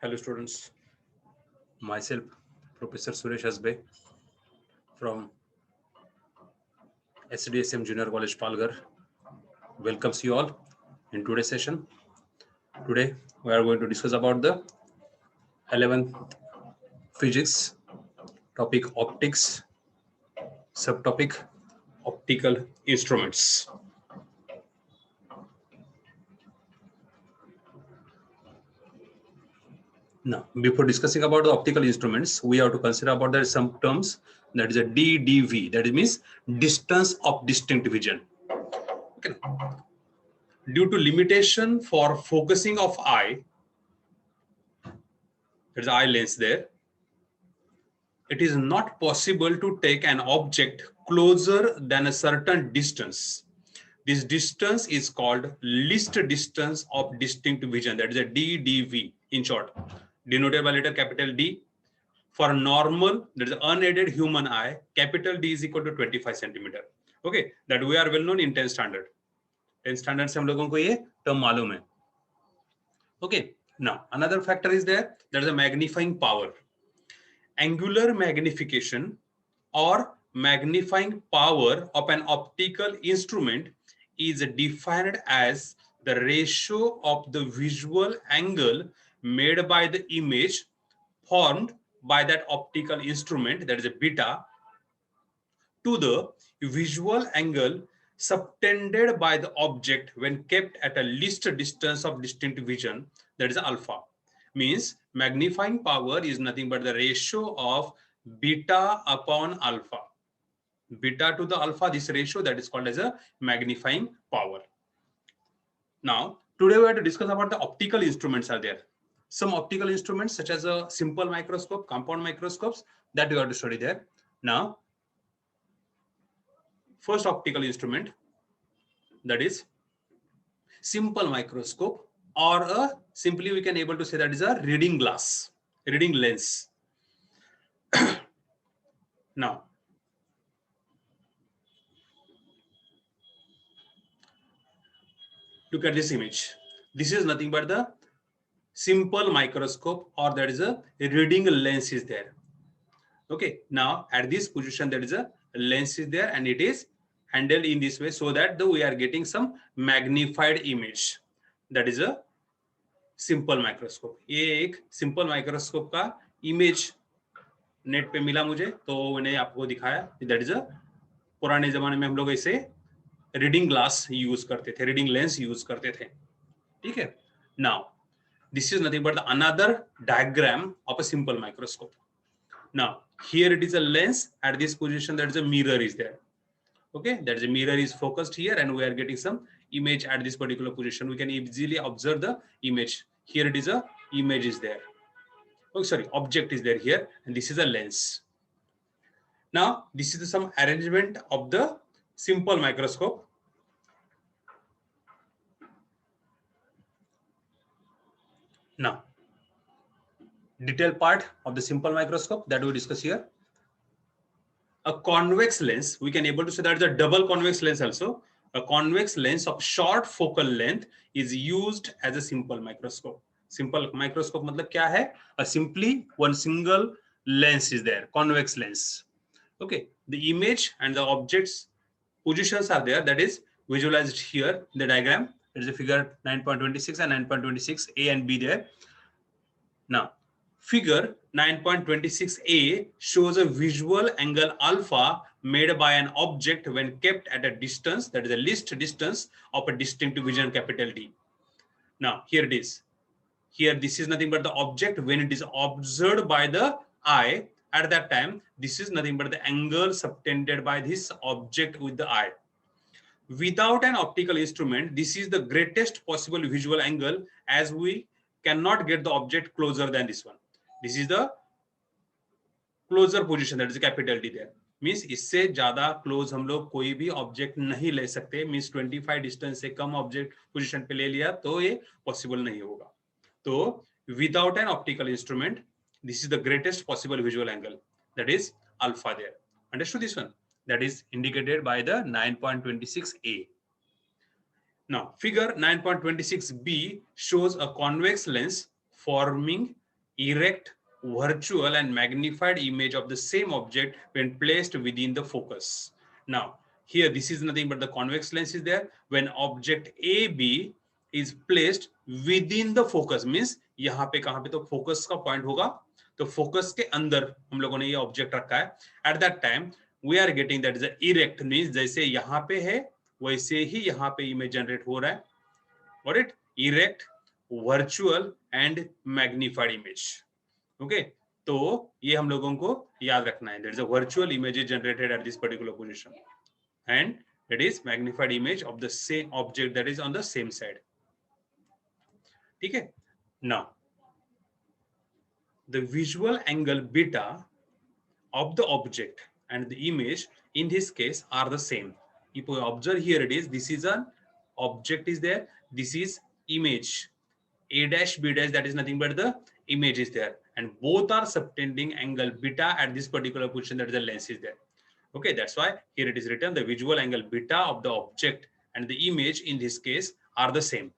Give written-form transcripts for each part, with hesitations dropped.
Hello students, myself Professor Suresh Hasbe from SDSM Junior College Palghar welcomes you all in today's session. Today we are going to discuss about the 11th physics topic optics, subtopic optical instruments. Now, before discussing about the optical instruments, we have to consider about there some terms, that is a DDV, that means distance of distinct vision. Okay. Due to limitation for focusing of eye, there is eye lens there, it is not possible to take an object closer than a certain distance. This distance is called least distance of distinct vision, that is a DDV in short, denoted by letter capital D. For normal, that is unaided human eye, capital D is equal to 25 centimeter. Okay, that we are well known in 10th standard. 10th standard से हम लोगों को ये term मालूम है. Okay, now another factor is there, that is a magnifying power. Angular magnification or magnifying power of an optical instrument is defined as the ratio of the visual angle made by the image formed by that optical instrument, that is a beta, to the visual angle subtended by the object when kept at a least distance of distinct vision, that is alpha. Means magnifying power is nothing but the ratio of beta upon alpha. Beta to the alpha, this ratio, that is called as a magnifying power. Now, today we have to discuss about the optical instruments are there. Some optical instruments such as a simple microscope, compound microscopes, that we have to study there. Now, first optical instrument, that is simple microscope, or a simply we can able to say that is a reading glass, reading lens. Now, look at this image. This is nothing but the simple microscope, or that is a reading lens is there. Okay, now at this position there is a lens is there and it is handled in this way so that we are getting some magnified image. That is a simple microscope. ये एक simple microscope का image net पे मिला मुझे, तो मैंने आपको दिखाया. That is a पुराने जमाने में हम लोग इसे रीडिंग ग्लास यूज करते थे, रीडिंग लेंस यूज करते थे. ठीक है. Now this is nothing but another diagram of a simple microscope. Now here it is a lens, at this position there is a mirror is there. Okay, that is a mirror is focused here and we are getting some image at this particular position. We can easily observe the image. Here it is a image is there. Oh, sorry, object is there here and this is a lens. Now this is some arrangement of the simple microscope. Now detailed part of the simple microscope that we discuss here. A convex lens, we can able to say that is a double convex lens also. A convex lens of short focal length is used as a simple microscope. Simple microscope मतलब क्या है? A simply one single lens is there, convex lens. Okay, the image and the objects positions are there, that is visualized here in the diagram. There is a figure 9.26 and 9.26 A and B there. Now, figure 9.26a shows a visual angle alpha made by an object when kept at a distance, that is the least distance of a distinct vision, capital D. Now, here it is. Here, this is nothing but the object when it is observed by the eye. At that time, this is nothing but the angle subtended by this object with the eye. Without an optical instrument, this is the greatest possible visual angle, as we cannot get the object closer than this one. This is the closer position, that is capital D there. Means इससे ज़्यादा close हम लोग कोई भी object नहीं ले सकते. Means 25 distance से कम object position पे ले लिया तो ये possible नहीं होगा. तो without an optical instrument, this is the greatest possible visual angle, that is alpha there. Understood this one? That is indicated by the 9.26a. Now, figure 9.26b shows a convex lens forming erect, virtual and magnified image of the same object when placed within the focus. Now, here this is nothing but the convex lens is there. When object AB is placed within the focus, means यहाँ पे कहाँ पे तो focus का point होगा, तो focus के अंदर हम लोगों ने ये object रखा है. At that time, we are getting that is a erect, means जैसे यहाँ पे है वैसे ही यहाँ पे image generate हो रहा है. Got it? Erect, virtual and magnified image. Okay, तो ये हम लोगों को याद रखना है. There is a virtual image generated at this particular position, and it is magnified image of the same object that is on the same side. ठीक है? Now, the visual angle beta of the object and the image in this case are the same. If we observe here, it is, this is an object is there, this is image, a dash b dash, that is nothing but the image is there, and both are subtending angle beta at this particular position, that is the lens is there. Okay, that's why here it is written the visual angle beta of the object and the image in this case are the same.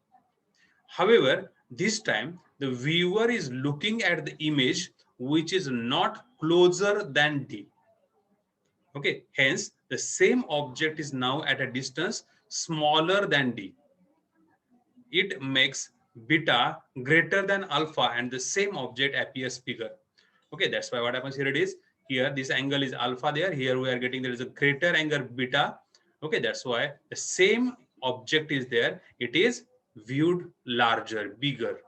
However, this time the viewer is looking at the image which is not closer than D. Okay, hence the same object is now at a distance smaller than D. It makes beta greater than alpha and the same object appears bigger. Okay, that's why what happens here, it is here this angle is alpha there, here we are getting there is a greater angle beta. Okay, that's why the same object is there, it is viewed larger, bigger.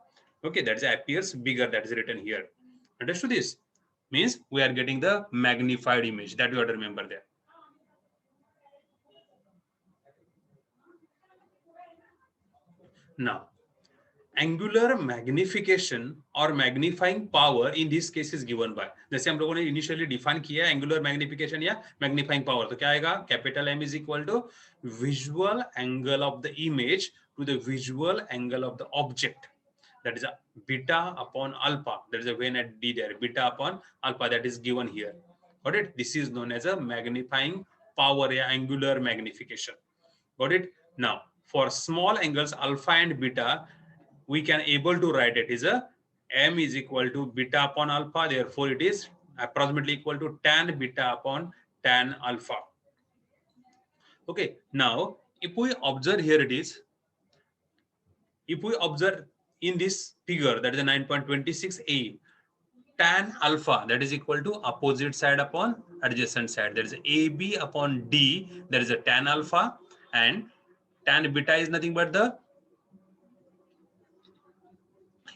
Okay, that is appears bigger, that is written here. Understood this? Means we are getting the magnified image, that you have to remember there. Now, angular magnification or magnifying power in this case is given by, जैसे हम लोगों ने initially define किया angular magnification या magnifying power, तो क्या आएगा, capital M is equal to visual angle of the image to the visual angle of the object, that is a beta upon alpha, there is a when at D there, beta upon alpha, that is given here. Got it? This is known as a magnifying power या angular magnification. Got it? Now, for small angles alpha and beta, we can able to write it is a M is equal to beta upon alpha, therefore it is approximately equal to tan beta upon tan alpha. Okay, now if we observe here, it is, if we observe in this figure, that is a 9.26a, tan alpha, that is equal to opposite side upon adjacent side, that is AB upon D, that is a tan alpha, and tan beta is nothing but the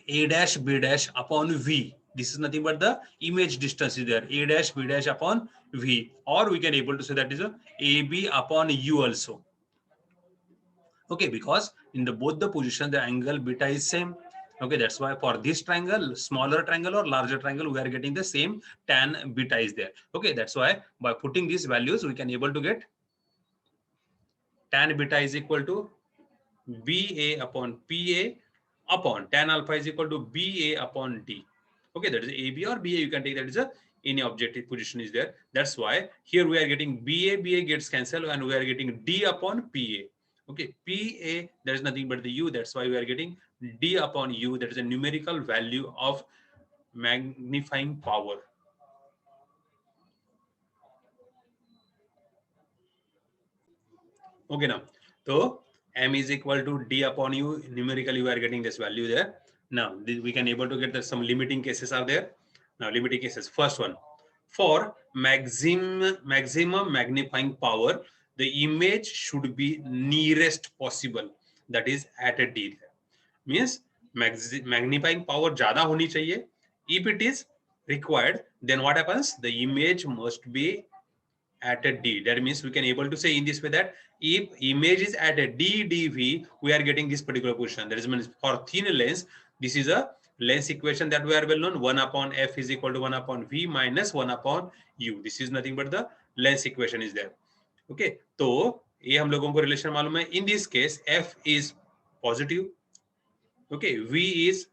A dash B dash upon V. This is nothing but the image distance is there, A dash B dash upon V, or we can able to say that is a AB upon U also. Okay, because in the both the position the angle beta is same. Okay, that's why for this triangle, smaller triangle or larger triangle, we are getting the same tan beta is there. Okay, that's why by putting these values we can able to get tan beta is equal to BA upon PA upon tan alpha is equal to BA upon D. Okay, that is AB or BA, you can take that as a any objective position is there. That's why here we are getting BA gets cancelled and we are getting D upon PA. Okay, PA, there is nothing but the U, that's why we are getting D upon U, that is a numerical value of magnifying power. Okay, now, so M is equal to D upon U, numerically we are getting this value there. Now, we can able to get that some limiting cases are there. Now, limiting cases, first one, for maximum magnifying power, the image should be nearest possible, that is at a D. Means magnifying power ज़्यादा होनी चाहिए. If it is required, then what happens? The image must be at a D. That means we can able to say in this way that if image is at a DDV, we are getting this particular position. That is means for thin lens, this is a lens equation that we are well known. 1 upon F is equal to 1 upon V minus 1 upon U. This is nothing but the lens equation is there. Okay, तो ये हम लोगों को relation मालूम है. In this case, F is positive. Okay, V is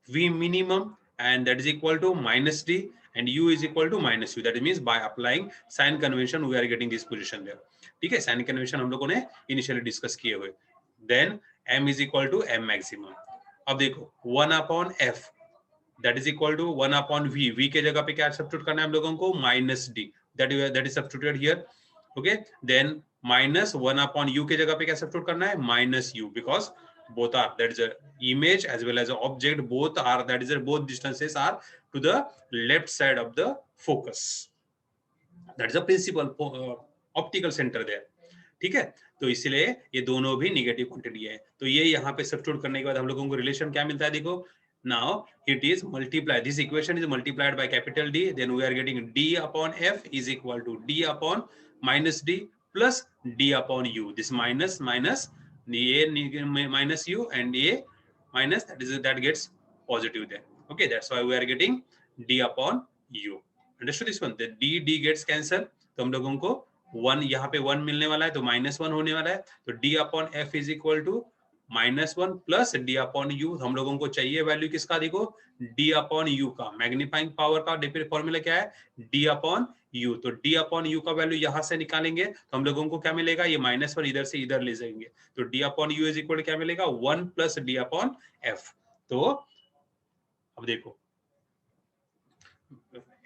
V minimum and that is equal to minus D, and U is equal to minus U. That means by applying sign convention, we are getting this position there. ठीक है, sign convention हम लोगों ने initially discuss किए हुए. Then M is equal to M maximum. अब देखो 1 upon F. That is equal to 1/v, v के जगह पे क्या सब्स्टिट्यूट करना है हम लोगों को, -d, that is substituted here. Okay, then -1/u के जगह पे क्या सब्स्टिट्यूट करना है, -u, because both are, that is a image as well as a object, both are, that is a, both distances are to the left side of the focus. That is a principal optical center there. ठीक है, तो इसलिए ये दोनों भी negative quantity है. तो ये यहाँ पे सब्स्टिट्यूट करने के बाद हम लोगों को रिलेशन क्या मिलता है, देखो. Now it is multiplied, this equation is multiplied by capital D, then we are getting d upon f is equal to d upon minus d plus d upon u. This minus minus a minus u and a minus, that gets positive there. Okay, that's why we are getting d upon u. Understood this one? The d gets cancelled, तो हम लोगों को 1 यहाँ पे 1 मिलने वाला है, तो -1 होने वाला है. तो d upon f is equal to -1 plus d upon u. हम लोगों को चाहिए वैल्यू किसका, देखो, d upon u का. मैग्नीफाइंग पावर का फॉर्मूला क्या है, d upon u. तो d upon u का वैल्यू यहां से निकालेंगे तो हम लोगों को क्या मिलेगा, ये -1 इधर से इधर ले जाएंगे, तो d upon u is equal क्या मिलेगा, 1 प्लस d upon f. तो अब देखो,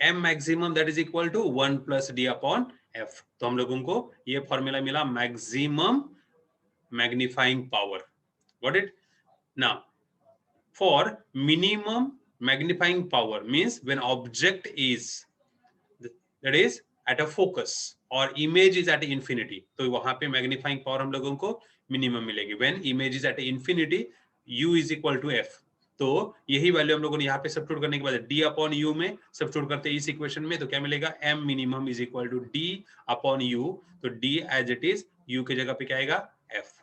m maximum that is equal to 1 plus d upon f. तो हम लोगों को ये फॉर्मूला मिला, maximum magnifying power. Got it? Now, for minimum magnifying power means when object is, that is at a focus or image is at infinity, तो वहां पे magnifying power हम लोगों को minimum मिलेगी. When image is at infinity, u is equal to f. तो यही value हम लोगों ने यहाँ पे सब्स्टिट्यूट करने के बाद d upon u में सब्स्टिट्यूट करते हैं इस इक्वेशन में, तो क्या मिलेगा, m minimum is equal to d upon u. तो d as it is, u की जगह पे क्या आएगा, f.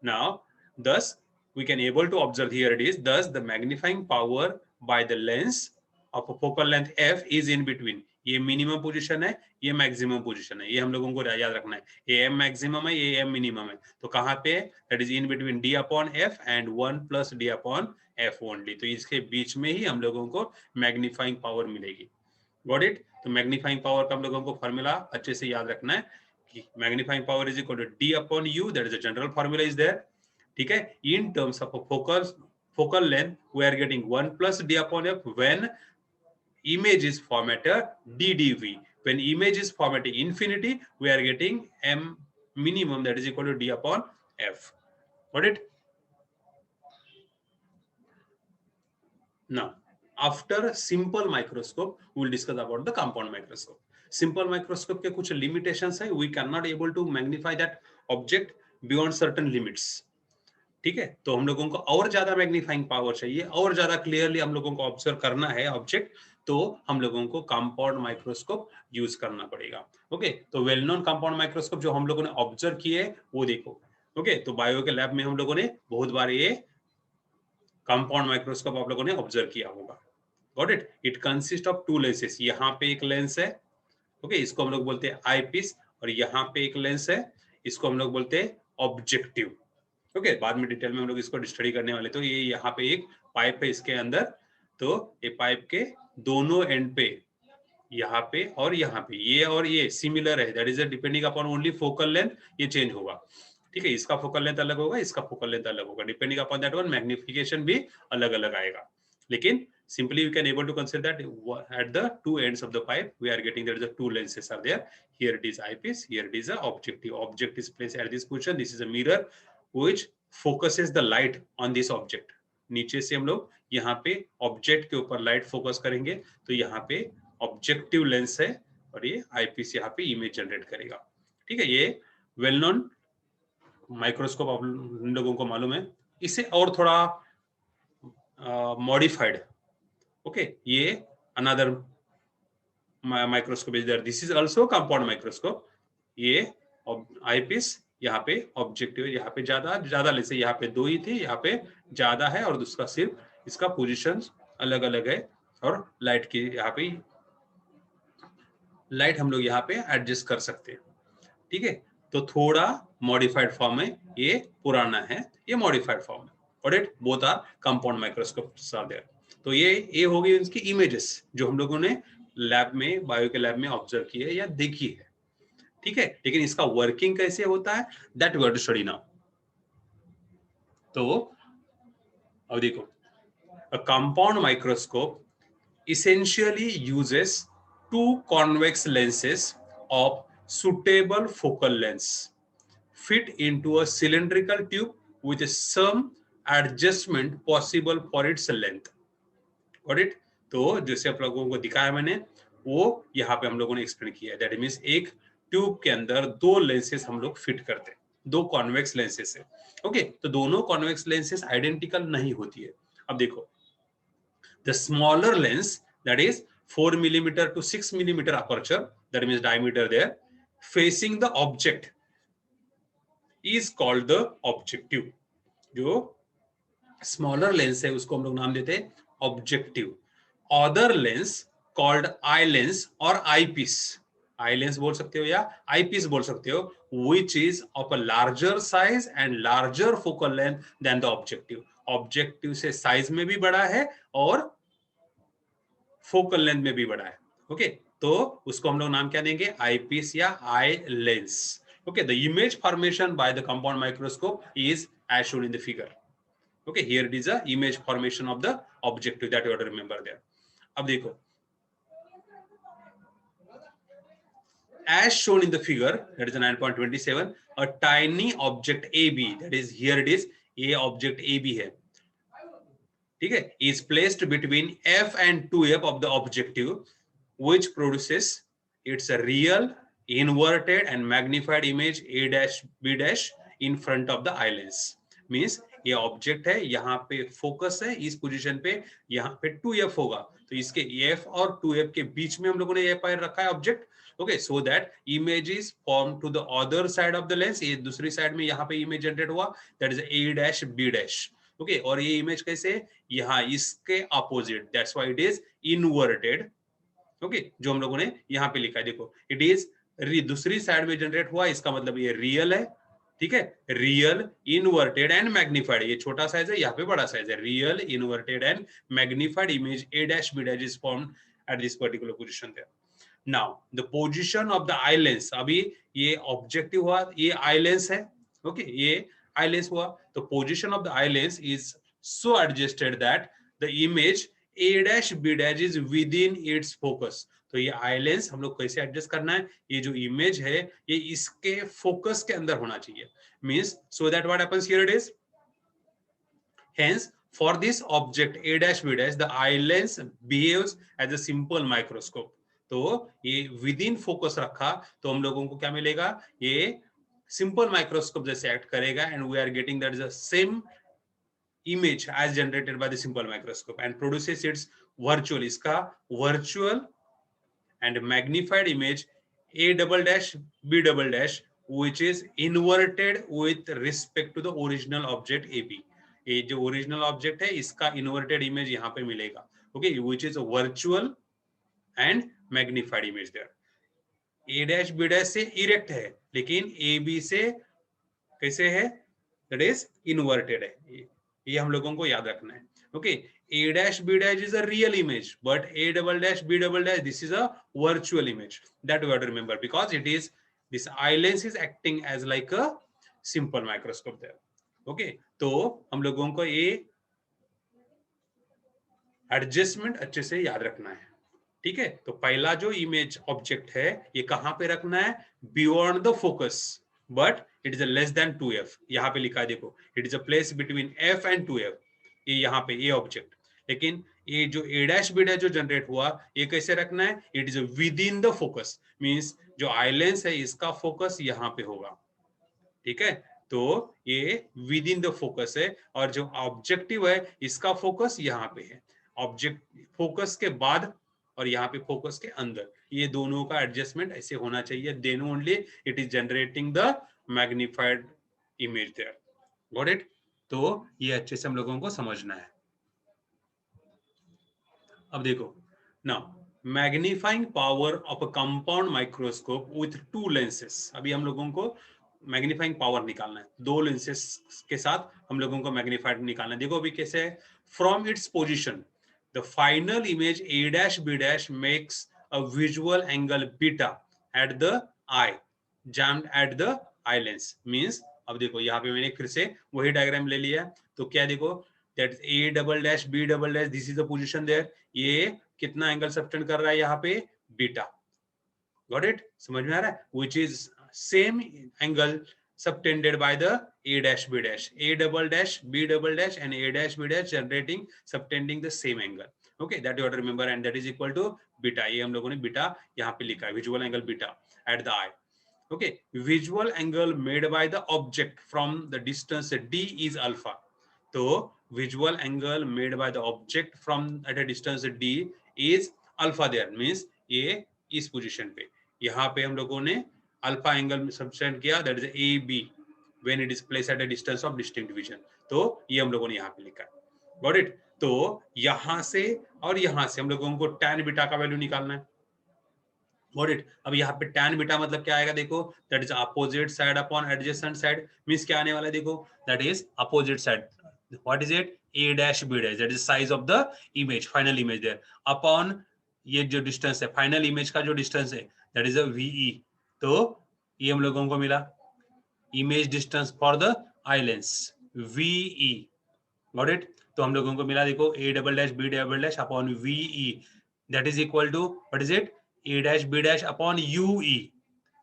Now, thus we can able to observe, here it is, thus the magnifying power by the lens of a focal length f is in between. ये minimum position है, ये maximum position है, ये हम लोगों को याद रखना है. ये m मैक्सिमम है, ये m मिनिमम है, तो कहाँ पे, that is in between d upon f and 1 plus d upon f only. तो इसके बीच में ही हम लोगों को मैग्नीफाइंग पावर मिलेगी. Got it? तो मैग्नीफाइंग पावर का हम लोगों को फॉर्मूला अच्छे से याद रखना है कि magnifying power is equal to d upon u, that is a general formula is there. ठीक है, in terms of a focal length we are getting 1 plus d upon f when image is formatted ddv. When image is formatted infinity, we are getting m minimum, that is equal to d upon f. Got it? Now, after simple microscope, we will discuss about the compound microscope. Simple microscope के कुछ limitations है, we cannot able to magnify that object beyond certain limits. ठीक है, तो हम लोगों को और ज्यादा मैग्नीफाइंग पावर चाहिए, और ज्यादा क्लियरली हम लोगों को ऑब्जर्व करना है ऑब्जेक्ट, तो हम लोगों को कंपाउंड माइक्रोस्कोप यूज करना पड़ेगा. ओके, तो वेल नोन कंपाउंड माइक्रोस्कोप जो हम लोगों ने ऑब्जर्व किए वो देखो. ओके, तो बायो के लैब में हम लोगों ने बहुत बार ये कंपाउंड माइक्रोस्कोप आप लोगों ने ऑब्जर्व किया होगा. Got it? It consist of 2 lenses. यहाँ पे एक लेंस है, ओके, इसको हम लोग बोलते हैं आई पीस, और यहाँ पे एक लेंस है, इसको हम लोग बोलते हैं ऑब्जेक्टिव. ओके, बाद में डिटेल में हम लोग इसको स्टडी करने वाले. तो ये यहाँ पे एक पाइप है इसके अंदर, तो ये पाइप के दोनों एंड पे, यहाँ पे और यहाँ पे, ये और ये सिमिलर है, that is depending upon only focal length, ये चेंज होगा. ठीक है, इसका फोकल लेंथ अलग होगा, इसका फोकल लेंथ अलग होगा, depending upon that one magnification भी अलग अलग आएगा. लेकिन simply you can able to consider that at the two ends of the pipe we are getting there is a 2 lenses are there. Here it is eyepiece, here it is a objective. Object is placed at this position. This is a mirror which focuses the light on this object. नीचे से हम लोग यहाँ पे object के ऊपर light focus करेंगे, तो यहाँ पे ऑब्जेक्टिव लेंस है और ये आईपीस यहाँ पे इमेज जनरेट करेगा. ठीक है, ये वेल नोन माइक्रोस्कोप आप लोगों को मालूम है. इसे और थोड़ा मॉडिफाइड, ओके, ये another microscope is there. This is also compound microscope. ये आईपीस, यहाँ पे ऑब्जेक्टिव, यहाँ पे ज्यादा लेंस है, यहाँ पे 2 ही थे, यहाँ पे ज्यादा है, और दूसरा सिर्फ इसका पोजीशन अलग अलग है, और लाइट की यहाँ पे लाइट हम लोग यहाँ पे एडजस्ट कर सकते हैं. ठीक है, तो थोड़ा मॉडिफाइड फॉर्म है, ये पुराना है, ये मॉडिफाइड फॉर्म है. और it both are compound microscopes are there. तो ये हो गई उसकी इमेजेस जो हम लोगों ने लैब में, बायो के लैब में ऑब्जर्व की है या देखी है. ठीक है, लेकिन इसका वर्किंग कैसे होता है, that we have to study now. तो अब देखो, A compound microscope essentially uses two convex lenses of suitable focal lengths fit into a cylindrical tube with some adjustment possible for its length. Got it? तो जैसे आप लोगों को दिखाया मैंने वो यहाँ पे हम लोगों ने एक्सप्लेन किया है. दैट मीन्स एक ट्यूब के अंदर दो लेंसेस हम लोग फिट करते हैं, दो कॉन्वेक्स लेंसेस है. ओके, तो दोनों कॉन्वेक्स लेंसेस आइडेंटिकल नहीं होती है. अब देखो, the smaller lens, that is 4 millimeter to 6 millimeter aperture, that means diameter there, facing the object is called the objective. जो smaller lens है उसको हम लोग नाम देते हैं objective. Other lens called eye lens or eyepiece, eye lens बोल सकते हो या eyepiece बोल सकते हो, which is of a larger size and larger focal length than the objective. Objective से size में भी बड़ा है और फोकल लेंथ में भी बड़ा है. ओके, तो उसको हम लोग नाम क्या देंगे? आई पीस या eye lens. Okay, the image formation by the compound microscope is as shown in the figure. Okay, here it is a image formation of the objective, that you have to remember there. अब देखो, as shown in the figure, that is 9.27, a tiny object AB, that is here it is A object AB है, ठीक है, is placed between f and 2f of the objective, which produces its a real inverted and magnified image A dash B dash in front of the eye lens. Means ये object है, यहाँ पे focus है, इस position पे यहाँ पे 2f होगा, तो इसके f और 2f के बीच में हम लोगों ने ये पायर रखा है object. Okay, so that image is form to the other side of the lens. ये दूसरी साइड में यहाँ पे इमेज जनरेट हुआ, that is A dash B dash. Okay, और ये इमेज कैसे? यहाँ इसके opposite, that's why it is inverted. Okay, जो हम लोगों ने यहाँ पे लिखा है, देखो इट इज दूसरी साइड में जनरेट हुआ, इसका मतलब ये रियल है. ठीक है, रियल इनवर्टेड एंड मैग्निफाइड, ये छोटा साइज है, यहाँ पे बड़ा साइज है. Real inverted and magnified image A dash B dash is formed at this particular position there. Now the position of the eye lens, अभी ये ऑब्जेक्टिव हुआ, ये आई लेंस है. ओके, ये आई लेंस हुआ, तो position of the eye lens is so adjusted that the image A dash B dash is within its focus. तो ये आई लेंस हम लोग कैसे एडजस्ट करना है? ये जो इमेज है ये इसके फोकस के अंदर होना चाहिए. Means so that what happens here it is, hence for this object A dash B dash the eye lens behaves as a simple microscope. तो ये विद इन फोकस रखा तो हम लोगों को क्या मिलेगा? ये सिंपल माइक्रोस्कोप जैसे एक्ट करेगा, and we are getting that is the same image as generated by the simple microscope and produces its virtual, इसका virtual and magnified image A double dash B double dash, which is inverted with respect to the original object AB. ये जो original object है इसका inverted image यहाँ पे मिलेगा. Okay, which is a virtual and magnified image there. A dash B dash से erect है, लेकिन AB से कैसे है? That is inverted है. ये हम लोगों को याद रखना है. Okay, A dash B dash is a real image, but A double dash B double dash, this is a virtual image. That we have to remember because it is, this eye lens is acting as like a simple microscope there. Okay, तो हम लोगों को ये adjustment अच्छे से याद रखना है. ठीक है, तो पहला जो इमेज ऑब्जेक्ट है ये कहां पे रखना है? Beyond the focus, but it is a less than 2f. यहाँ पे लिखा है, देखो it is a place between f and 2f. ये यहाँ पे ये ऑब्जेक्ट, लेकिन ये जो A dash B dash जो जनरेट हुआ ये कैसे रखना है? It is with in the focus. Means जो आई लेंस है इसका फोकस यहाँ पे होगा. ठीक है, तो ये विद इन द फोकस है, और जो ऑब्जेक्टिव है इसका फोकस यहाँ पे है. ऑब्जेक्ट फोकस के बाद और यहाँ पे फोकस के अंदर, ये दोनों का एडजस्टमेंट ऐसे होना चाहिए. Then only it is generating the magnified image there. Got it? तो ये अच्छे से हम लोगों को समझना है. अब देखो, now magnifying power of a compound microscope with to lenses. अभी हम लोगों को मैग्नीफाइंग पावर निकालना है, दो लेंसेस के साथ हम लोगों को मैग्नीफाइड निकालना है. देखो अभी कैसे है. From its position the final image A dash B dash makes a visual angle beta at the eye jammed at the eye lens. Means अब देखो यहाँ पे मैंने फिर से वही डायग्राम ले लिया है. तो क्या देखो, that A double dash B double dash, this is the position there. ये कितना एंगल सबटेंड कर रहा है यहाँ पे? बीटा। Got it? समझ में आ रहा है? Which is same angle subtended by the A dash B dash, A double dash B double dash and A dash B dash generating subtending the same angle. Okay, that you have to remember, and that is equal to beta. ये हम लोगों ने beta यहाँ पे लिखा है, visual angle beta at the eye. Okay, visual angle made by the object from the distance D is alpha. तो visual angle made by the object from at a distance D is alpha there, means ये इस position पे, यहाँ पे हम लोगों ने alpha angle subtend किया, that is A B when it is placed at a distance of distinct division. तो ये हम लोगों ने यहाँ पे लिखा है। Got it? तो यहाँ से और यहाँ से हम लोगों को tan बीटा का वैल्यू निकालना है। Got it? अब यहाँ पे tan बीटा मतलब क्या आएगा? देखो, that is opposite side upon adjacent side, means क्या आने वाला है? देखो, that is opposite side. What is it? A dash B dash, that is size of the image, final image there, upon ये जो डिस्टेंस है, फाइनल इमेज का जो डिस्टेंस है, दैट इज अ VE। तो ये हम लोगों को मिला image distance for the eye lens, VE। Got it? तो हम लोगों को मिला, देखो, A double dash B double dash upon VE, that is equal to what is it? A dash B dash upon UE।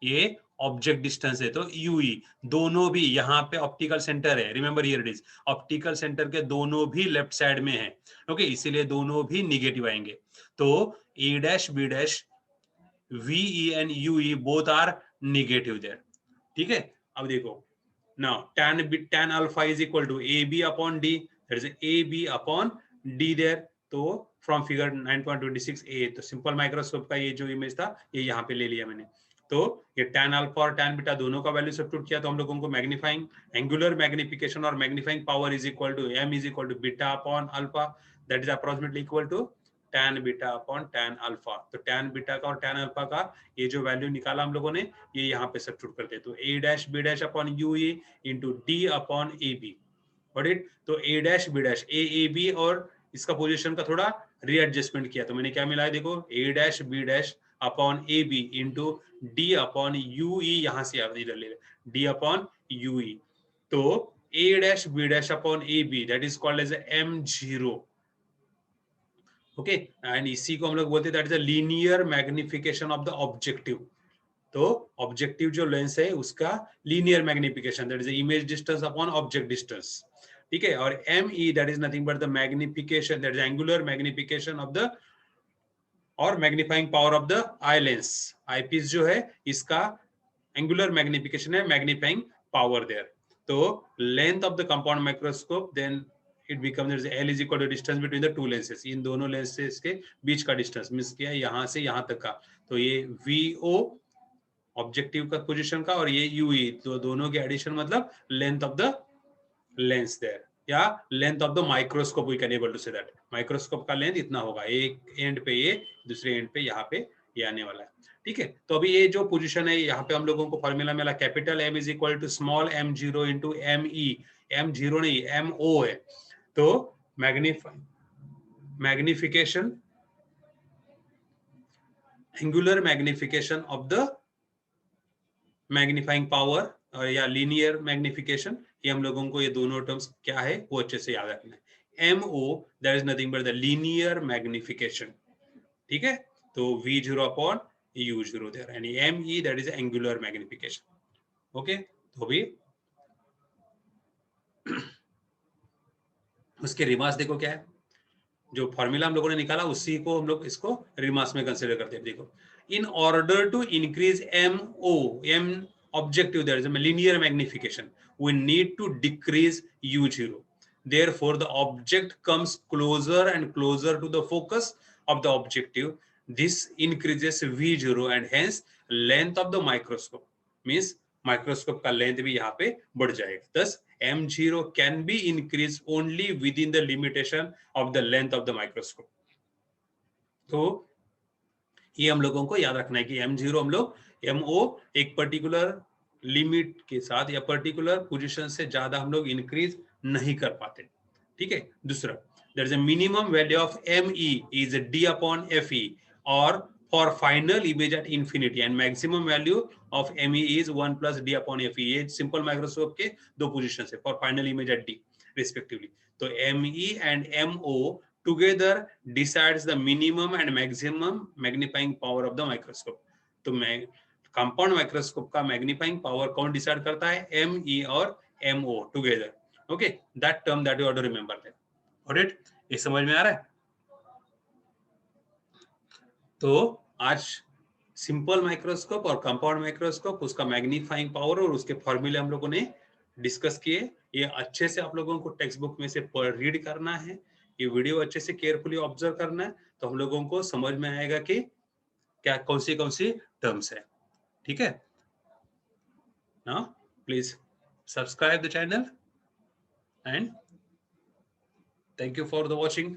ये ऑब्जेक्ट डिस्टेंस है, तो UE दोनों भी यहाँ पे ऑप्टिकल सेंटर है, remember here it is, optical centre के दोनों भी लेफ्ट साइड में है। ओके, इसीलिए दोनों भी निगेटिव आएंगे। तो A dash B dash, VE and UE both are negative there. ठीक है? अब देखो, now tan alpha is equal to AB upon D, that is AB upon D there. तो from figure 9.26a, तो सिंपल माइक्रोस्कोप का ये जो image था, ये यहाँ पे ले लिया मैंने। तो ये tan अल्फा और tan बीटा दोनों का वैल्यू सब्स्टिट्यूट किया, तो हम लोगों को मैग्नीफाइंग एंगुलर मैग्निफिकेशन और magnifying power is equal to m is equal to beta upon alpha, that is approximately equal to tan beta upon tan alpha. तो tan बीटा का और tan अल्फा का ये जो वैल्यू निकाला हम लोगों ने, ये यहाँ पे सब्स्टिट्यूट करते हैं। तो A dash B dash upon UE into D upon AB। Got it? तो A dash B dash, AAB और इसका पोजीशन का थोड़ा रीएडजस्टमेंट किया, तो मैंने क्या मिला है? देखो, A dash B dash upon AB into D upon UE, यहाँ से इधर ले D अपॉन UE। तो A dash B dash upon AB, that is called as M0। Okay, and इसी को हम लोग बोलते हैं that is a linear magnification of the objective. तो ऑब्जेक्टिव जो लेंस है उसका linear magnification, that is image distance upon object distance. ठीक है? और ME that is nothing but the magnification, that is angular magnification of the और magnifying power of the eye lens. Eye piece जो है इसका angular magnification है, magnifying power there. तो length of the compound microscope, then it becomes L is equal to distance between the two lenses, इन दोनों lenses के बीच का distance, means क्या है? यहाँ से यहाँ तक का। तो ये VO ऑब्जेक्टिव का पोजीशन का, और ये UE, तो दोनों के एडिशन मतलब length of the lens there, या length of the microscope, we can able to say that microscope का लेंथ इतना होगा, एक एंड पे ये, दूसरे एंड पे यहाँ पे ये आने वाला है। ठीक है? तो अभी ये जो पोजीशन है, यहाँ पे हम लोगों को फॉर्मूला मिला, capital M is equal to small m0 into ME। M0 नहीं, MO है। तो magnification, angular magnification of the magnifying power या लीनियर मैग्निफिकेशन, ये हम लोगों को ये दोनों टर्म्स क्या है वो अच्छे से याद रखना है। MO that is nothing but the linear magnification. ठीक है? तो V0 अपॉन U0 देयर, यानी ME that is angular magnification. Okay, तो भी उसके रिमार्क्स देखो क्या है, जो फॉर्मूला हम लोगों ने निकाला उसी को हम लोग इसको रिमार्क्स में कंसीडर करते हैं। देखो, in order to increase M objective, there is a linear magnification, we need to decrease U0. Therefore the object comes closer and closer to the focus of the objective. This increases V0 and hence length of the microscope, means microscope का length भी यहाँ पे बढ़ जाएगा। Thus M0 can be increased only within the limitation of the length of the microscope. तो ये हम लोगों को याद रखना है कि M0 हम लोग MO एक पर्टिकुलर लिमिट के साथ या पर्टिकुलर पोजीशन से ज्यादा हम लोग इंक्रीज नहीं कर पाते। ठीक है? दूसरा, there is a minimum value of ME is D upon FE और for final image at infinity, and maximum value of ME is 1 plus D upon FE। ये सिंपल माइक्रोस्कोप के दो पोजीशन है for final image at D। respectively. So ME and MO together decides the minimum and maximum magnifying power of the microscope. तो compound microscope का magnifying power कौन decide करता है? ME और MO together. Okay, that term that you have to remember that. Alright, ये समझ में आ रहा है? तो आज सिंपल माइक्रोस्कोप और कंपाउंड माइक्रोस्कोप, उसका मैग्नीफाइंग पावर और उसके फॉर्मूले हम लोगों ने डिस्कस किए. ये अच्छे से आप लोगों को टेक्स्ट बुक में से रीड करना है, ये वीडियो अच्छे से केयरफुली ऑब्जर्व करना है, तो हम लोगों को समझ में आएगा कि क्या कौन सी टर्म्स है. ठीक है ना? Please subscribe the channel and thank you for the watching.